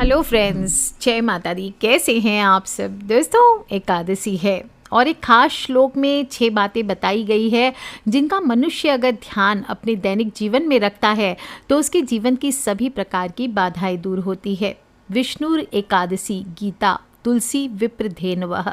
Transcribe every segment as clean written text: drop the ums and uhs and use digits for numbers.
Hello friends, जय माता दी। कैसे हैं आप सब दोस्तों? एकादशी है और एक खास श्लोक में 6 बातें बताई गई है जिनका मनुष्य अगर ध्यान अपने दैनिक जीवन में रखता है तो उसके जीवन की सभी प्रकार की बाधाएं दूर होती है। विष्णुर एकादशी गीता तुलसी विप्र धेनवः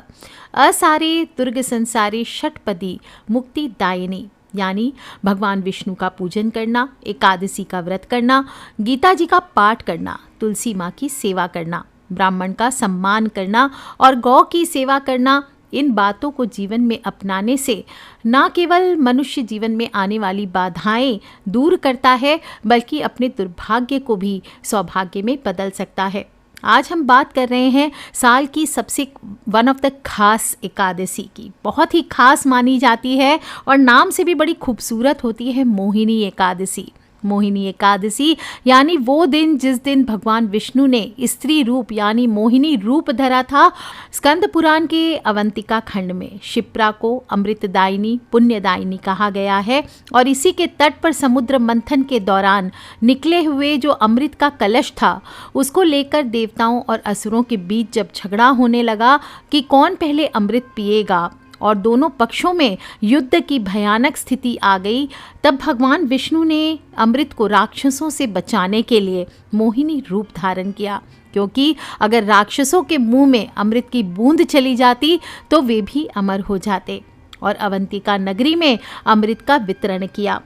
असारे दुर्ग संसारे षटपदी मुक्ति दायिनी, यानी भगवान विष्णु का पूजन करना, एकादशी का व्रत करना, गीता जी का पाठ करना, तुलसी माँ की सेवा करना, ब्राह्मण का सम्मान करना और गौ की सेवा करना। इन बातों को जीवन में अपनाने से न केवल मनुष्य जीवन में आने वाली बाधाएं दूर करता है बल्कि अपने दुर्भाग्य को भी सौभाग्य में बदल सकता है। आज हम बात कर रहे हैं साल की सबसे वन ऑफ द खास एकादशी की। बहुत ही खास मानी जाती है और नाम से भी बड़ी खूबसूरत होती है, मोहिनी एकादशी। मोहिनी एकादशी यानी वो दिन जिस दिन भगवान विष्णु ने स्त्री रूप यानी मोहिनी रूप धरा था। स्कंद पुराण के अवंतिका खंड में शिप्रा को अमृतदायिनी पुण्यदायिनी कहा गया है और इसी के तट पर समुद्र मंथन के दौरान निकले हुए जो अमृत का कलश था उसको लेकर देवताओं और असुरों के बीच जब झगड़ा होने लगा कि कौन पहले अमृत पिएगा और दोनों पक्षों में युद्ध की भयानक स्थिति आ गई, तब भगवान विष्णु ने अमृत को राक्षसों से बचाने के लिए मोहिनी रूप धारण किया, क्योंकि अगर राक्षसों के मुंह में अमृत की बूंद चली जाती तो वे भी अमर हो जाते और अवंतिका नगरी में अमृत का वितरण किया।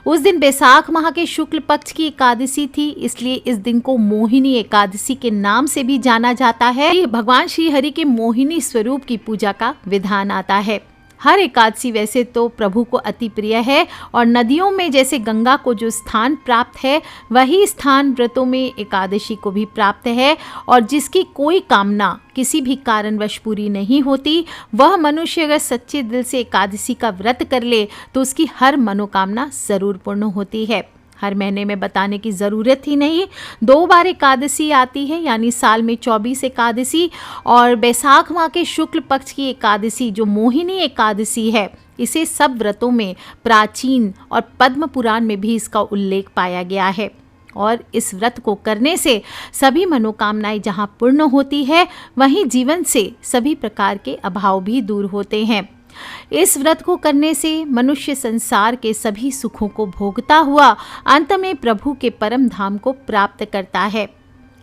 उस दिन बैसाख माह के शुक्ल पक्ष की एकादशी थी, इसलिए इस दिन को मोहिनी एकादशी के नाम से भी जाना जाता है। भगवान श्री हरि के मोहिनी स्वरूप की पूजा का विधान आता है। हर एकादशी वैसे तो प्रभु को अति प्रिय है और नदियों में जैसे गंगा को जो स्थान प्राप्त है वही स्थान व्रतों में एकादशी को भी प्राप्त है। और जिसकी कोई कामना किसी भी कारणवश पूरी नहीं होती, वह मनुष्य अगर सच्चे दिल से एकादशी का व्रत कर ले तो उसकी हर मनोकामना जरूर पूर्ण होती है। हर महीने में बताने की ज़रूरत ही नहीं, 2 बार एकादशी आती है, यानी साल में 24 एकादशी। और बैसाख माह के शुक्ल पक्ष की एकादशी जो मोहिनी एकादशी है, इसे सब व्रतों में प्राचीन और पद्म पुराण में भी इसका उल्लेख पाया गया है। और इस व्रत को करने से सभी मनोकामनाएं जहाँ पूर्ण होती है वहीं जीवन से सभी प्रकार के अभाव भी दूर होते हैं। इस व्रत को करने से मनुष्य संसार के सभी सुखों को भोगता हुआ अंत में प्रभु के परम धाम को प्राप्त करता है।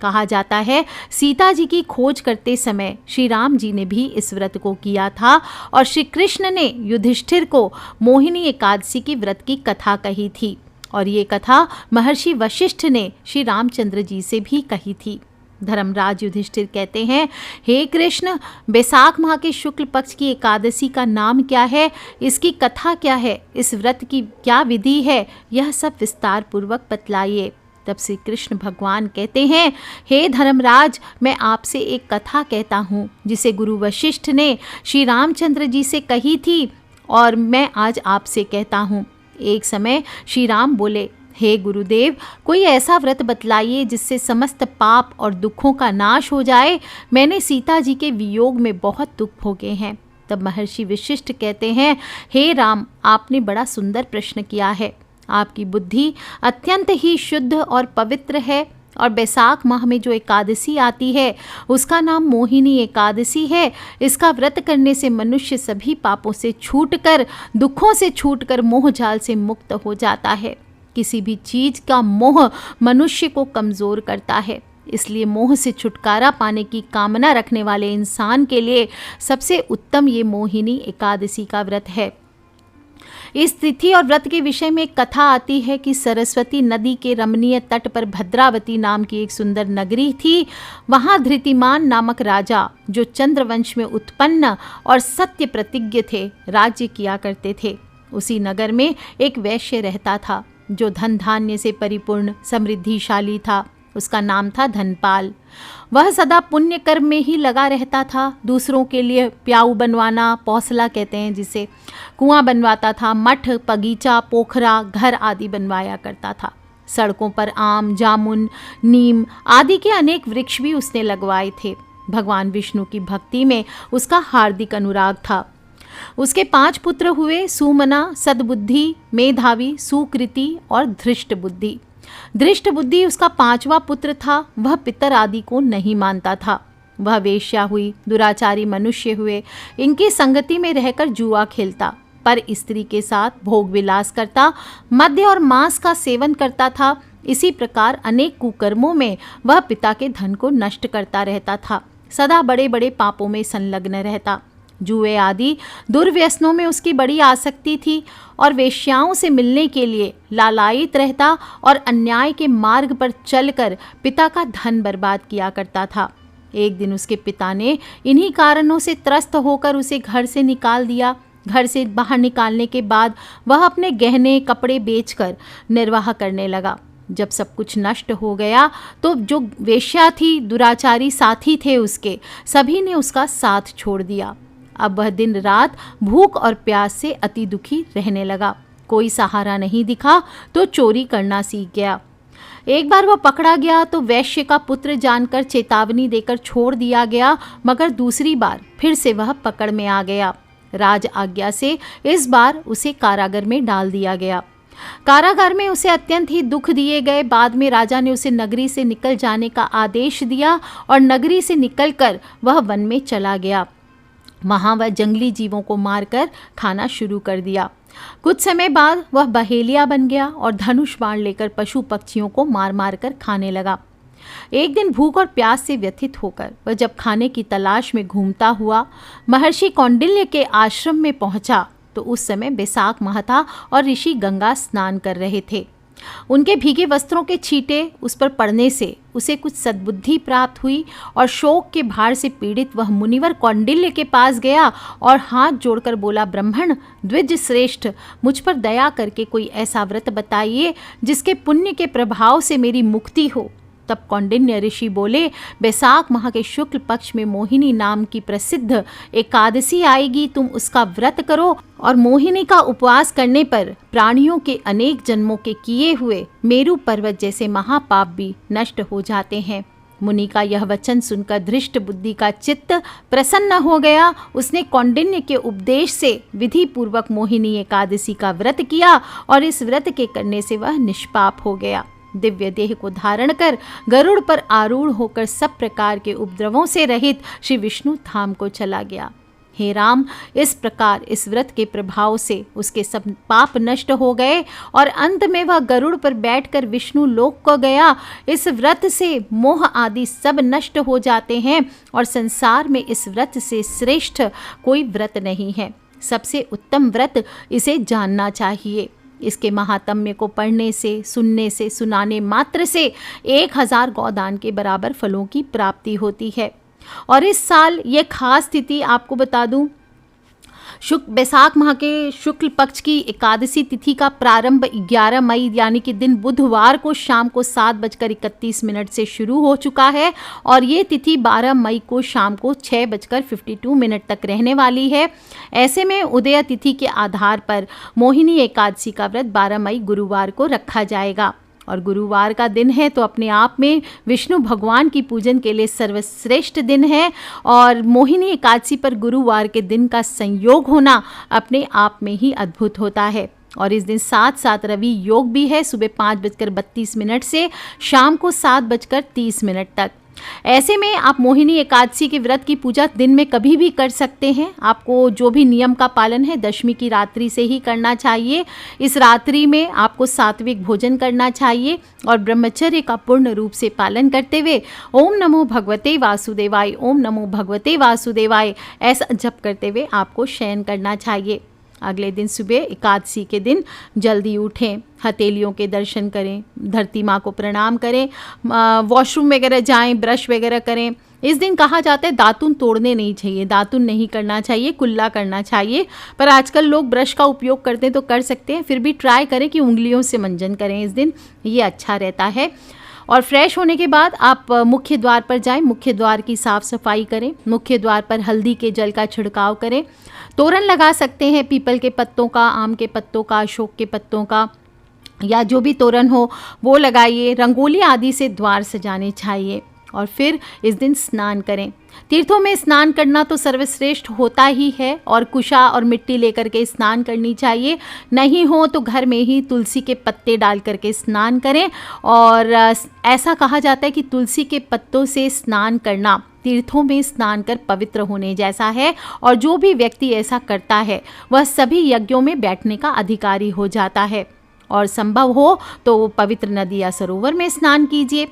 कहा जाता है सीता जी की खोज करते समय श्री राम जी ने भी इस व्रत को किया था और श्री कृष्ण ने युधिष्ठिर को मोहिनी एकादशी की व्रत की कथा कही थी और ये कथा महर्षि वशिष्ठ ने श्री रामचंद्र जी से भी कही थी। धर्मराज युधिष्ठिर कहते हैं, हे कृष्ण, बैसाख माह के शुक्ल पक्ष की एकादशी का नाम क्या है, इसकी कथा क्या है, इस व्रत की क्या विधि है, यह सब विस्तार पूर्वक बतलाइए। तब श्री कृष्ण भगवान कहते हैं, हे धर्मराज, मैं आपसे एक कथा कहता हूँ जिसे गुरु वशिष्ठ ने श्री रामचंद्र जी से कही थी और मैं आज आपसे कहता हूँ। एक समय श्री राम बोले, हे गुरुदेव, कोई ऐसा व्रत बतलाइए जिससे समस्त पाप और दुखों का नाश हो जाए। मैंने सीता जी के वियोग में बहुत दुख भोगे हैं। तब महर्षि वशिष्ठ कहते हैं, हे राम, आपने बड़ा सुंदर प्रश्न किया है। आपकी बुद्धि अत्यंत ही शुद्ध और पवित्र है और बैसाख माह में जो एकादशी आती है उसका नाम मोहिनी एकादशी है। इसका व्रत करने से मनुष्य सभी पापों से छूटकर, दुखों से छूटकर मोह जाल से मुक्त हो जाता है। किसी भी चीज का मोह मनुष्य को कमजोर करता है, इसलिए मोह से छुटकारा पाने की कामना रखने वाले इंसान के लिए सबसे उत्तम ये मोहिनी एकादशी का व्रत है। इस तिथि और व्रत के विषय में एक कथा आती है कि सरस्वती नदी के रमणीय तट पर भद्रावती नाम की एक सुंदर नगरी थी। वहाँ धृतिमान नामक राजा, जो चंद्रवंश में उत्पन्न और सत्य प्रतिज्ञ थे, राज्य किया करते थे। उसी नगर में एक वैश्य रहता था जो धन धान्य से परिपूर्ण समृद्धिशाली था। उसका नाम था धनपाल। वह सदा पुण्य कर्म में ही लगा रहता था। दूसरों के लिए प्याऊ बनवाना, पौसला कहते हैं जिसे, कुआं बनवाता था, मठ, बगीचा, पोखरा, घर आदि बनवाया करता था। सड़कों पर आम, जामुन, नीम आदि के अनेक वृक्ष भी उसने लगवाए थे। भगवान विष्णु की भक्ति में उसका हार्दिक अनुराग था। उसके 5 पुत्र हुए, सुमना, सद्बुद्धि, मेधावी, सुकृति और धृष्ट बुद्धि। धृष्ट बुद्धि उसका 5वां पुत्र था। वह पितर आदि को नहीं मानता था। वह वेश्या हुई, दुराचारी मनुष्य हुए, इनकी संगति में रहकर जुआ खेलता, पर स्त्री के साथ भोग विलास करता, मद्य और मांस का सेवन करता था। इसी प्रकार अनेक कुकर्मों में वह पिता के धन को नष्ट करता रहता था। सदा बड़े बड़े पापों में संलग्न रहता। जुए आदि दुर्व्यसनों में उसकी बड़ी आसक्ति थी और वेश्याओं से मिलने के लिए लालायित रहता और अन्याय के मार्ग पर चलकर पिता का धन बर्बाद किया करता था। एक दिन उसके पिता ने इन्हीं कारणों से त्रस्त होकर उसे घर से निकाल दिया। घर से बाहर निकालने के बाद वह अपने गहने कपड़े बेचकर निर्वाह करने लगा। जब सब कुछ नष्ट हो गया तो जो वेश्या थी, दुराचारी साथी थे उसके, सभी ने उसका साथ छोड़ दिया। अब वह दिन रात भूख और प्यास से अति दुखी रहने लगा। कोई सहारा नहीं दिखा तो चोरी करना सीख गया। एक बार वह पकड़ा गया तो वैश्य का पुत्र जानकर चेतावनी देकर छोड़ दिया गया, मगर दूसरी बार फिर से वह पकड़ में आ गया। राज आज्ञा से इस बार उसे कारागार में डाल दिया गया। कारागार में उसे अत्यंत ही दुख दिए गए। बाद में राजा ने उसे नगरी से निकल जाने का आदेश दिया और नगरी से निकलकर वह वन में चला गया। वहां वह जंगली जीवों को मारकर खाना शुरू कर दिया। कुछ समय बाद वह बहेलिया बन गया और धनुष बाण लेकर पशु पक्षियों को मार मार कर खाने लगा। एक दिन भूख और प्यास से व्यथित होकर वह जब खाने की तलाश में घूमता हुआ महर्षि कौंडिल्य के आश्रम में पहुंचा तो उस समय बैसाख माह था और ऋषि गंगा स्नान कर रहे थे। उनके भीगे वस्त्रों के छींटे उस पर पड़ने से उसे कुछ सद्बुद्धि प्राप्त हुई और शोक के भार से पीड़ित वह मुनिवर कौंडिल्य के पास गया और हाथ जोड़कर बोला, ब्राह्मण द्विज श्रेष्ठ, मुझ पर दया करके कोई ऐसा व्रत बताइए जिसके पुण्य के प्रभाव से मेरी मुक्ति हो। तब कौंडिन्य ऋषि बोले, बैसाख माह के शुक्ल पक्ष में मोहिनी नाम की प्रसिद्ध एकादशी आएगी, तुम उसका व्रत करो और मोहिनी का उपवास करने पर प्राणियों के अनेक जन्मों के किए हुए मेरु पर्वत जैसे महापाप भी नष्ट हो जाते हैं। मुनि का यह वचन सुनकर धृष्ट बुद्धि का चित्त प्रसन्न हो गया। उसने कौंडिन्य के उपदेश से विधि पूर्वक मोहिनी एकादशी का व्रत किया और इस व्रत के करने से वह निष्पाप हो गया। दिव्य देह को धारण कर गरुड़ पर आरूढ़ होकर सब प्रकार के उपद्रवों से रहित श्री विष्णु धाम को चला गया। हे राम, इस प्रकार इस व्रत के प्रभाव से उसके सब पाप नष्ट हो गए और अंत में वह गरुड़ पर बैठकर विष्णु लोक को गया। इस व्रत से मोह आदि सब नष्ट हो जाते हैं और संसार में इस व्रत से श्रेष्ठ कोई व्रत नहीं है। सबसे उत्तम व्रत इसे जानना चाहिए। इसके महात्म्य को पढ़ने से, सुनने से, सुनाने मात्र से 1000 गौदान के बराबर फलों की प्राप्ति होती है। और इस साल ये खास तिथि आपको बता दूं, बैसाख माह के शुक्ल पक्ष की एकादशी तिथि का प्रारंभ 11 मई यानी कि दिन बुधवार को शाम को 7:31 से शुरू हो चुका है और ये तिथि 12 मई को शाम को 6:52 तक रहने वाली है। ऐसे में उदय तिथि के आधार पर मोहिनी एकादशी का व्रत 12 मई गुरुवार को रखा जाएगा और गुरुवार का दिन है तो अपने आप में विष्णु भगवान की पूजन के लिए सर्वश्रेष्ठ दिन है। और मोहिनी एकादशी पर गुरुवार के दिन का संयोग होना अपने आप में ही अद्भुत होता है। और इस दिन साथ रवि योग भी है, सुबह 5:32 से शाम को 7:30 तक। ऐसे में आप मोहिनी एकादशी के व्रत की पूजा दिन में कभी भी कर सकते हैं। आपको जो भी नियम का पालन है दशमी की रात्रि से ही करना चाहिए। इस रात्रि में आपको सात्विक भोजन करना चाहिए और ब्रह्मचर्य का पूर्ण रूप से पालन करते हुए ओम नमो भगवते वासुदेवाय, ओम नमो भगवते वासुदेवाय ऐसा जप करते हुए आपको शयन करना चाहिए। अगले दिन सुबह एकादशी के दिन जल्दी उठें, हथेलियों के दर्शन करें, धरती माँ को प्रणाम करें, वॉशरूम वगैरह जाएं, ब्रश वगैरह करें। इस दिन कहा जाता है दातुन तोड़ने नहीं चाहिए, दातुन नहीं करना चाहिए, कुल्ला करना चाहिए। पर आजकल लोग ब्रश का उपयोग करते हैं तो कर सकते हैं, फिर भी ट्राई करें कि उंगलियों से मंजन करें इस दिन, ये अच्छा रहता है। और फ्रेश होने के बाद आप मुख्य द्वार पर जाएं, मुख्य द्वार की साफ सफाई करें, मुख्य द्वार पर हल्दी के जल का छिड़काव करें। तोरण लगा सकते हैं पीपल के पत्तों का, आम के पत्तों का, अशोक के पत्तों का, या जो भी तोरण हो वो लगाइए। रंगोली आदि से द्वार सजाने चाहिए और फिर इस दिन स्नान करें। तीर्थों में स्नान करना तो सर्वश्रेष्ठ होता ही है और कुशा और मिट्टी लेकर के स्नान करनी चाहिए। नहीं हो तो घर में ही तुलसी के पत्ते डाल करके स्नान करें। और ऐसा कहा जाता है कि तुलसी के पत्तों से स्नान करना तीर्थों में स्नान कर पवित्र होने जैसा है, और जो भी व्यक्ति ऐसा करता है वह सभी यज्ञों में बैठने का अधिकारी हो जाता है। और संभव हो तो पवित्र नदी या सरोवर में स्नान कीजिए।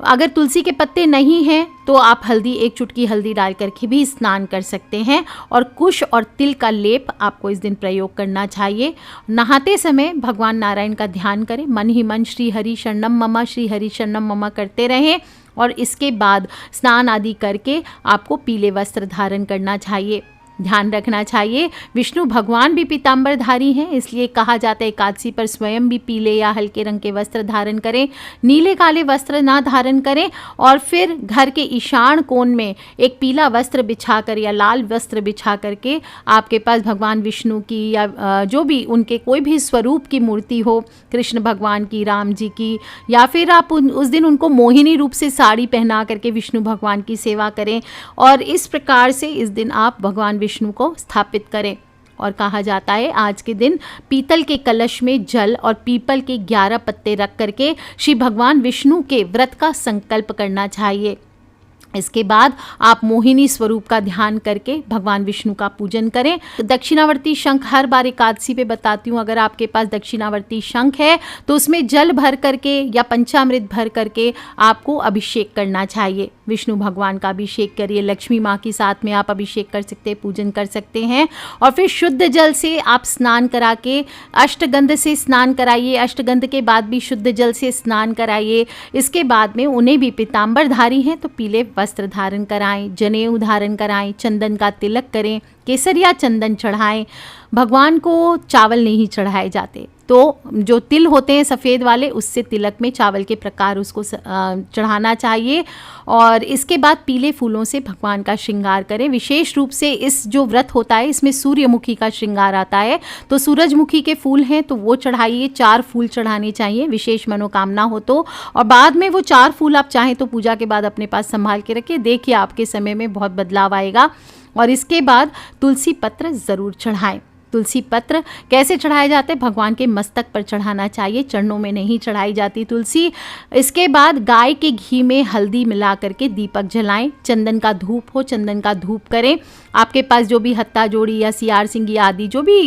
अगर तुलसी के पत्ते नहीं हैं तो आप हल्दी, एक चुटकी हल्दी डाल करके भी स्नान कर सकते हैं। और कुश और तिल का लेप आपको इस दिन प्रयोग करना चाहिए। नहाते समय भगवान नारायण का ध्यान करें, मन ही मन श्री हरि शरणम मम, श्री हरि शरणम मम करते रहें। और इसके बाद स्नान आदि करके आपको पीले वस्त्र धारण करना चाहिए। ध्यान रखना चाहिए विष्णु भगवान भी पीतांबरधारी हैं, इसलिए कहा जाता है एकादशी पर स्वयं भी पीले या हल्के रंग के वस्त्र धारण करें, नीले काले वस्त्र ना धारण करें। और फिर घर के ईशान कोण में एक पीला वस्त्र बिछाकर या लाल वस्त्र बिछा करके आपके पास भगवान विष्णु की या जो भी उनके कोई भी स्वरूप की मूर्ति हो, कृष्ण भगवान की, राम जी की, या फिर आप उस दिन उनको मोहिनी रूप से साड़ी पहना करके विष्णु भगवान की सेवा करें। और इस प्रकार से इस दिन आप भगवान विष्णु को स्थापित करें। और कहा जाता है आज के दिन पीतल के कलश में जल और पीपल के 11 पत्ते रख करके श्री भगवान विष्णु के व्रत का संकल्प करना चाहिए। इसके बाद आप मोहिनी स्वरूप का ध्यान करके भगवान विष्णु का पूजन करें। दक्षिणावर्ती शंख हर बार एकादशी पे बताती हूँ, अगर आपके पास दक्षिणावर्ती शंख है तो उसमें जल भर करके या पंचामृत भर करके आपको अभिषेक करना चाहिए। विष्णु भगवान का अभिषेक करिए, लक्ष्मी माँ के साथ में आप अभिषेक कर सकते हैं, पूजन कर सकते हैं। और फिर शुद्ध जल से आप स्नान करा के अष्टगंध से स्नान कराइए, अष्टगंध के बाद भी शुद्ध जल से स्नान कराइए। इसके बाद में उन्हें भी पीतांबरधारी हैं तो पीले वस्त्र धारण कराएं, जनेऊ धारण कराएं, चंदन का तिलक करें, केसरिया चंदन चढ़ाएं। भगवान को चावल नहीं चढ़ाए जाते, तो जो तिल होते हैं सफ़ेद वाले, उससे तिलक में चावल के प्रकार उसको चढ़ाना चाहिए। और इसके बाद पीले फूलों से भगवान का श्रृंगार करें। विशेष रूप से इस जो व्रत होता है इसमें सूर्यमुखी का श्रृंगार आता है, तो सूरजमुखी के फूल हैं तो वो चढ़ाइए, 4 फूल चढ़ाने चाहिए विशेष मनोकामना हो तो। और बाद में वो 4 फूल आप चाहें तो पूजा के बाद अपने पास संभाल के रखिए, देखिए आपके समय में बहुत बदलाव आएगा। और इसके बाद तुलसी पत्र ज़रूर चढ़ाएं। तुलसी पत्र कैसे चढ़ाया जाता है? भगवान के मस्तक पर चढ़ाना चाहिए, चरणों में नहीं चढ़ाई जाती तुलसी। इसके बाद गाय के घी में हल्दी मिला करके दीपक जलाएं। चंदन का धूप हो, चंदन का धूप करें। आपके पास जो भी हत्ता जोड़ी या सियार सिंगी आदि जो भी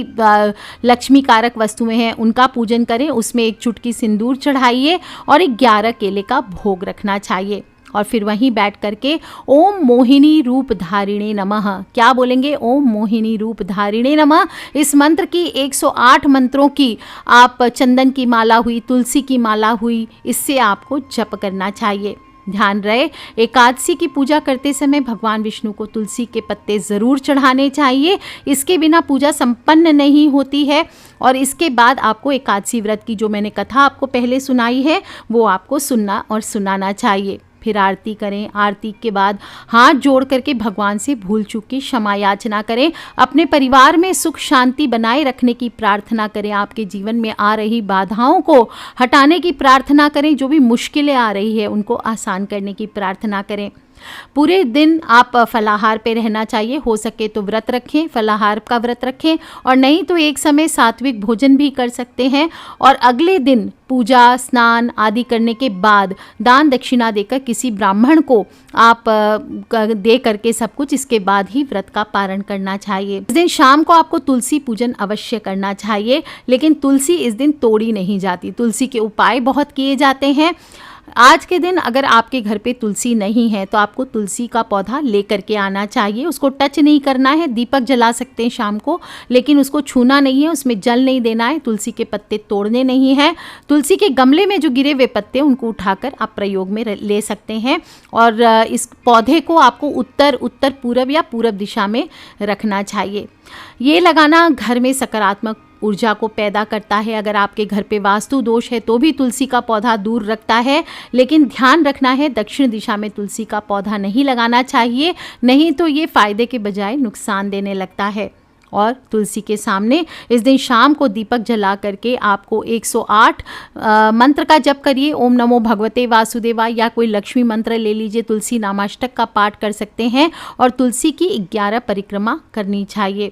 लक्ष्मी कारक वस्तुएं हैं उनका पूजन करें। उसमें एक चुटकी सिंदूर चढ़ाइए और 11 केले का भोग रखना चाहिए। और फिर वहीं बैठ करके ओम मोहिनी रूप धारिणे नमः, क्या बोलेंगे? ओम मोहिनी रूप धारिणे नमः। इस मंत्र की 108 मंत्रों की आप चंदन की माला हुई, तुलसी की माला हुई, इससे आपको जप करना चाहिए। ध्यान रहे एकादशी की पूजा करते समय भगवान विष्णु को तुलसी के पत्ते ज़रूर चढ़ाने चाहिए, इसके बिना पूजा संपन्न नहीं होती है। और इसके बाद आपको एकादशी व्रत की जो मैंने कथा आपको पहले सुनाई है वो आपको सुनना और सुनाना चाहिए। फिर आरती करें। आरती के बाद हाथ जोड़ करके भगवान से भूल चूक की क्षमा याचना करें। अपने परिवार में सुख शांति बनाए रखने की प्रार्थना करें। आपके जीवन में आ रही बाधाओं को हटाने की प्रार्थना करें। जो भी मुश्किलें आ रही है उनको आसान करने की प्रार्थना करें। पूरे दिन आप फलाहार पे रहना चाहिए, हो सके तो व्रत रखें, फलाहार का व्रत रखें, और नहीं तो एक समय सात्विक भोजन भी कर सकते हैं। और अगले दिन पूजा स्नान आदि करने के बाद दान दक्षिणा देकर किसी ब्राह्मण को आप दे करके सब कुछ, इसके बाद ही व्रत का पारण करना चाहिए। इस दिन शाम को आपको तुलसी पूजन अवश्य करना चाहिए, लेकिन तुलसी इस दिन तोड़ी नहीं जाती। तुलसी के उपाय बहुत किए जाते हैं। आज के दिन अगर आपके घर पे तुलसी नहीं है तो आपको तुलसी का पौधा लेकर के आना चाहिए। उसको टच नहीं करना है, दीपक जला सकते हैं शाम को, लेकिन उसको छूना नहीं है, उसमें जल नहीं देना है, तुलसी के पत्ते तोड़ने नहीं हैं। तुलसी के गमले में जो गिरे हुए पत्ते उनको उठाकर आप प्रयोग में ले सकते हैं। और इस पौधे को आपको उत्तर उत्तर पूरब या पूरब दिशा में रखना चाहिए। ये लगाना घर में सकारात्मक ऊर्जा को पैदा करता है। अगर आपके घर पे वास्तु दोष है तो भी तुलसी का पौधा दूर रखता है, लेकिन ध्यान रखना है दक्षिण दिशा में तुलसी का पौधा नहीं लगाना चाहिए, नहीं तो ये फायदे के बजाय नुकसान देने लगता है। और तुलसी के सामने इस दिन शाम को दीपक जला करके आपको 108 मंत्र का जप करिए। ओम नमो भगवते वासुदेवाय या कोई लक्ष्मी मंत्र ले लीजिए, तुलसी नामाष्टक का पाठ कर सकते हैं और तुलसी की 11 परिक्रमा करनी चाहिए।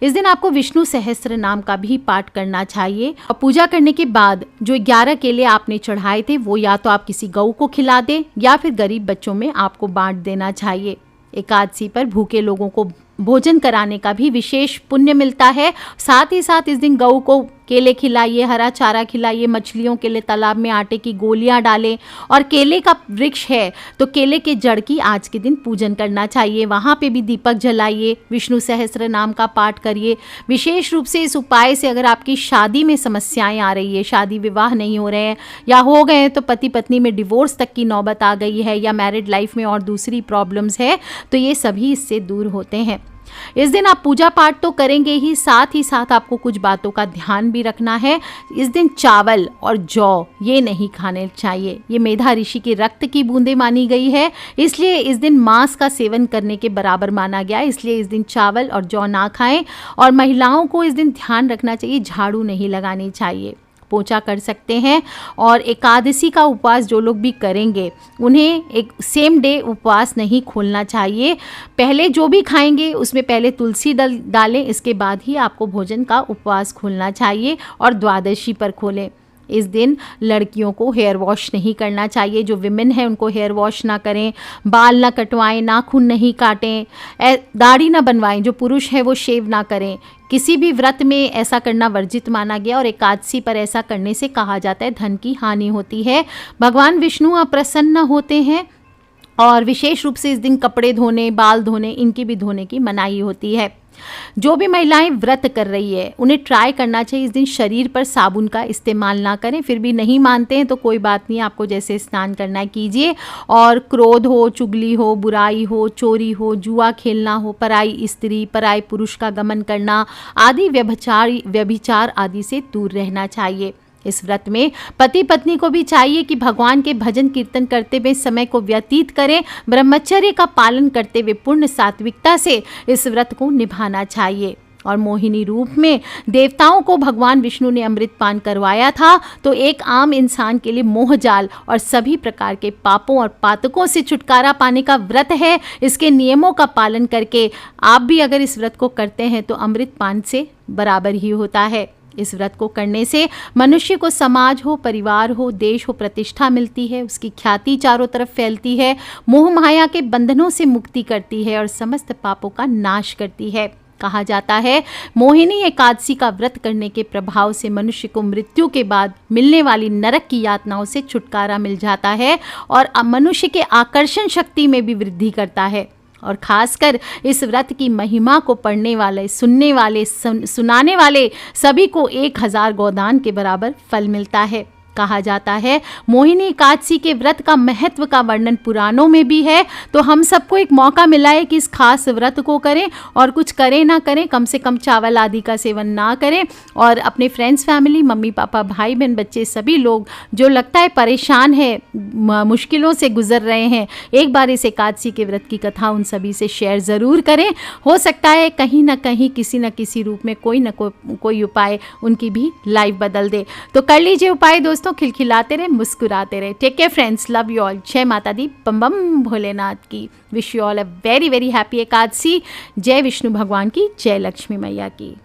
इस दिन आपको विष्णु सहस्त्र नाम का भी पाठ करना चाहिए। और पूजा करने के बाद जो 11 केले आपने चढ़ाए थे वो या तो आप किसी गऊ को खिला दें या फिर गरीब बच्चों में आपको बांट देना चाहिए। एकादशी पर भूखे लोगों को भोजन कराने का भी विशेष पुण्य मिलता है। साथ ही साथ इस दिन गऊ को केले खिलाइए, हरा चारा खिलाइए, मछलियों के लिए तालाब में आटे की गोलियां डालें और केले का वृक्ष है तो केले के जड़ की आज के दिन पूजन करना चाहिए। वहाँ पे भी दीपक जलाइए, विष्णु सहस्त्र नाम का पाठ करिए। विशेष रूप से इस उपाय से अगर आपकी शादी में समस्याएं आ रही है, शादी विवाह नहीं हो रहे हैं या हो गए हैं तो पति पत्नी में डिवोर्स तक की नौबत आ गई है या मैरिड लाइफ में और दूसरी प्रॉब्लम्स है, तो ये सभी इससे दूर होते हैं। इस दिन आप पूजा पाठ तो करेंगे ही साथ आपको कुछ बातों का ध्यान भी रखना है। इस दिन चावल और जौ ये नहीं खाने चाहिए। ये मेधा ऋषि के रक्त की बूंदें मानी गई है, इसलिए इस दिन मांस का सेवन करने के बराबर माना गया है। इसलिए इस दिन चावल और जौ ना खाएं। और महिलाओं को इस दिन ध्यान रखना चाहिए, झाड़ू नहीं लगानी चाहिए, पोछा कर सकते हैं। और एकादशी का उपवास जो लोग भी करेंगे उन्हें एक सेम डे उपवास नहीं खोलना चाहिए। पहले जो भी खाएंगे उसमें पहले तुलसी डालें, इसके बाद ही आपको भोजन का उपवास खोलना चाहिए और द्वादशी पर खोलें। इस दिन लड़कियों को हेयर वॉश नहीं करना चाहिए। जो विमेन है उनको हेयर वॉश ना करें, बाल ना कटवाएं, नाखून नहीं काटें, दाढ़ी ना बनवाएं। जो पुरुष है वो शेव ना करें। किसी भी व्रत में ऐसा करना वर्जित माना गया और एकादशी पर ऐसा करने से कहा जाता है धन की हानि होती है। भगवान विष्णु अप्रसन्न होते हैं और विशेष रूप से इस दिन कपड़े धोने, बाल धोने, इनकी भी धोने की मनाही होती है। जो भी महिलाएं व्रत कर रही है उन्हें ट्राई करना चाहिए इस दिन शरीर पर साबुन का इस्तेमाल ना करें। फिर भी नहीं मानते हैं तो कोई बात नहीं, आपको जैसे स्नान करना है कीजिए। और क्रोध हो, चुगली हो, बुराई हो, चोरी हो, जुआ खेलना हो, पराई स्त्री, पराई पुरुष का गमन करना आदि व्यभिचार आदि से दूर रहना चाहिए। इस व्रत में पति पत्नी को भी चाहिए कि भगवान के भजन कीर्तन करते हुए समय को व्यतीत करें। ब्रह्मचर्य का पालन करते हुए पूर्ण सात्विकता से इस व्रत को निभाना चाहिए। और मोहिनी रूप में देवताओं को भगवान विष्णु ने अमृत पान करवाया था, तो एक आम इंसान के लिए मोहजाल और सभी प्रकार के पापों और पातकों से छुटकारा पाने का व्रत है। इसके नियमों का पालन करके आप भी अगर इस व्रत को करते हैं तो अमृत पान से बराबर ही होता है। इस व्रत को करने से मनुष्य को समाज हो, परिवार हो, देश हो प्रतिष्ठा मिलती है, उसकी ख्याति चारों तरफ फैलती है, मोह माया के बंधनों से मुक्ति करती है और समस्त पापों का नाश करती है। कहा जाता है मोहिनी एकादशी का व्रत करने के प्रभाव से मनुष्य को मृत्यु के बाद मिलने वाली नरक की यातनाओं से छुटकारा मिल जाता है और मनुष्य के आकर्षण शक्ति में भी वृद्धि करता है। और खासकर इस व्रत की महिमा को पढ़ने वाले, सुनने वाले, सुनाने वाले सभी को 1000 गोदान के बराबर फल मिलता है। कहा जाता है मोहिनी एकादशी के व्रत का महत्व का वर्णन पुराणों में भी है। तो हम सबको एक मौका मिला है कि इस खास व्रत को करें और कुछ करें ना करें, कम से कम चावल आदि का सेवन ना करें। और अपने फ्रेंड्स, फैमिली, मम्मी पापा, भाई बहन, बच्चे सभी लोग जो लगता है परेशान है, मुश्किलों से गुजर रहे हैं, एक बार इस एकादशी के व्रत की कथा उन सभी से शेयर ज़रूर करें। हो सकता है कहीं ना कहीं किसी न किसी रूप में कोई न कोई उपाय उनकी भी लाइफ बदल दे। तो कर लीजिए उपाय दोस्तों, खिलखिलाते रहे, मुस्कुराते रहे। Take care friends, love you all. जय माता दी, बम बम भोलेनाथ की। Wish you all a very very happy Ekadashi. जय विष्णु भगवान की, जय लक्ष्मी मैया की।